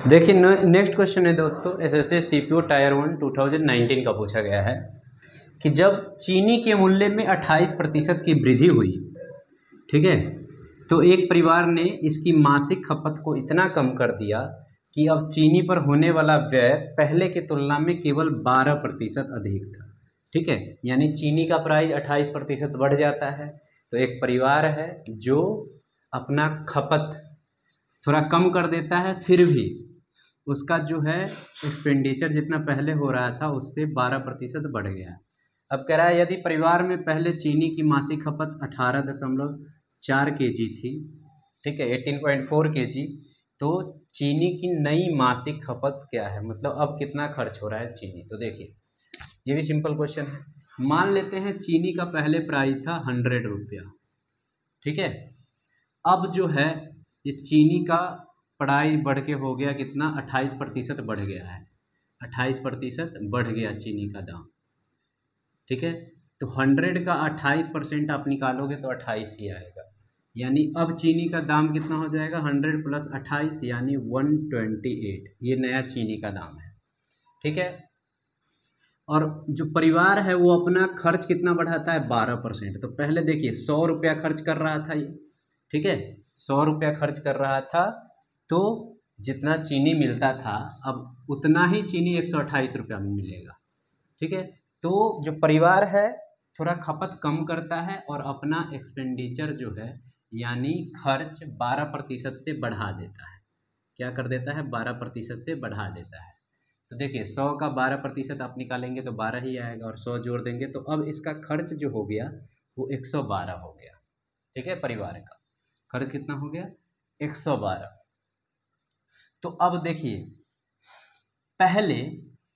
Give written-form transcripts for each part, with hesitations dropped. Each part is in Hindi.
देखिए नेक्स्ट क्वेश्चन है दोस्तों, एसएससी सीपीयू टायर 1 2019 का पूछा गया है कि जब चीनी के मूल्य में 28% की वृद्धि हुई, ठीक है, तो एक परिवार ने इसकी मासिक खपत को इतना कम कर दिया कि अब चीनी पर होने वाला व्यय पहले की तुलना में केवल 12% अधिक था। ठीक है, यानी चीनी का प्राइस 28% बढ़ जाता है। तो एक परिवार है जो अपना खपत थोड़ा कम कर देता है, फिर भी उसका जो है एक्सपेंडिचर जितना पहले हो रहा था उससे 12% बढ़ गया। अब कह रहा है यदि परिवार में पहले चीनी की मासिक खपत 18.4 kg थी, ठीक है, 18.4 kg, तो चीनी की नई मासिक खपत क्या है, मतलब अब कितना खर्च हो रहा है चीनी। तो देखिए ये भी सिंपल क्वेश्चन है। मान लेते हैं चीनी का पहले प्राइस था 100 रुपया, ठीक है, अब जो है ये चीनी का प्राइस बढ़ के हो गया कितना, 28% बढ़ गया है, 28% बढ़ गया चीनी का दाम। ठीक है, तो 100 का 28% आप निकालोगे तो 28 ही आएगा, यानी अब चीनी का दाम कितना हो जाएगा, 100 + 28 यानी 128, ये नया चीनी का दाम है। ठीक है, और जो परिवार है वो अपना खर्च कितना बढ़ाता है, 12%। तो पहले देखिए 100 रुपया खर्च कर रहा था ये, ठीक है, 100 रुपया खर्च कर रहा था, तो जितना चीनी मिलता था अब उतना ही चीनी 128 रुपया में मिलेगा। ठीक है, तो जो परिवार है थोड़ा खपत कम करता है और अपना एक्सपेंडिचर जो है यानी खर्च 12% से बढ़ा देता है। क्या कर देता है, 12% से बढ़ा देता है। तो देखिए 100 का 12% आप निकालेंगे तो 12 ही आएगा, और 100 जोड़ देंगे तो अब इसका खर्च जो हो गया वो 112 हो गया। ठीक है, परिवार का खर्च कितना हो गया, 112। तो अब देखिए पहले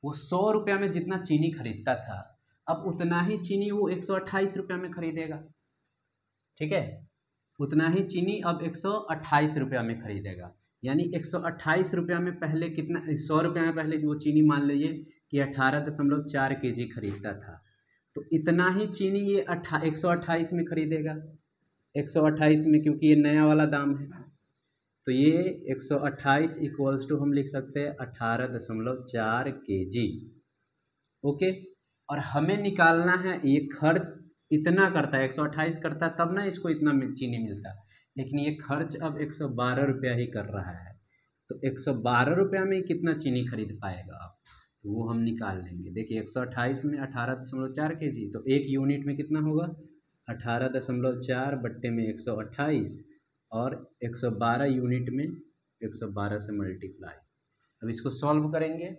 वो 100 रुपया में जितना चीनी खरीदता था अब उतना ही चीनी वो 128 रुपया में खरीदेगा। ठीक है, उतना ही चीनी अब 128 रुपया में खरीदेगा, यानी 128 रुपया में पहले कितना, 100 रुपया में पहले वो चीनी मान लीजिए कि 18.4 kg खरीदता था, तो इतना ही चीनी ये 128 में खरीदेगा, 128 में, क्योंकि ये नया वाला दाम है। तो ये 128 = हम लिख सकते हैं 18.4 kg। ओके, और हमें निकालना है ये खर्च इतना करता है, 128 करता तब ना इसको इतना चीनी मिलता, लेकिन ये खर्च अब 112 रुपया ही कर रहा है। तो 112 रुपया में कितना चीनी खरीद पाएगा आप, तो वो हम निकाल लेंगे। देखिए 128 में 18.4 kg, तो एक यूनिट में कितना होगा, 18.4 बट्टे में 128, और 112 यूनिट में 112 से मल्टीप्लाई। अब इसको सॉल्व करेंगे,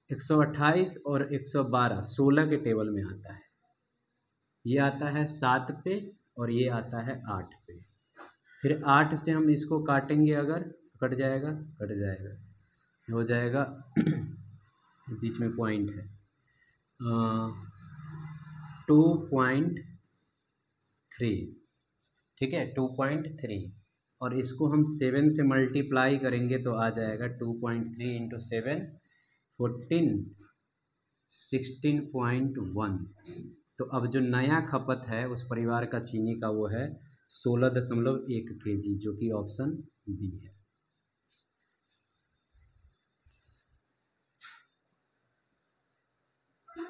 128 और 112 16 के टेबल में आता है, ये आता है 7 पे और ये आता है 8 पे। फिर 8 से हम इसको काटेंगे अगर तो कट जाएगा, कट जाएगा, हो जाएगा बीच में पॉइंट है 2.3, ठीक है, 2.3, और इसको हम 7 से मल्टीप्लाई करेंगे तो आ जाएगा 2.3 × 7 14 16.1। तो अब जो नया खपत है उस परिवार का चीनी का वो है 16.1 kg, जो कि ऑप्शन बी है।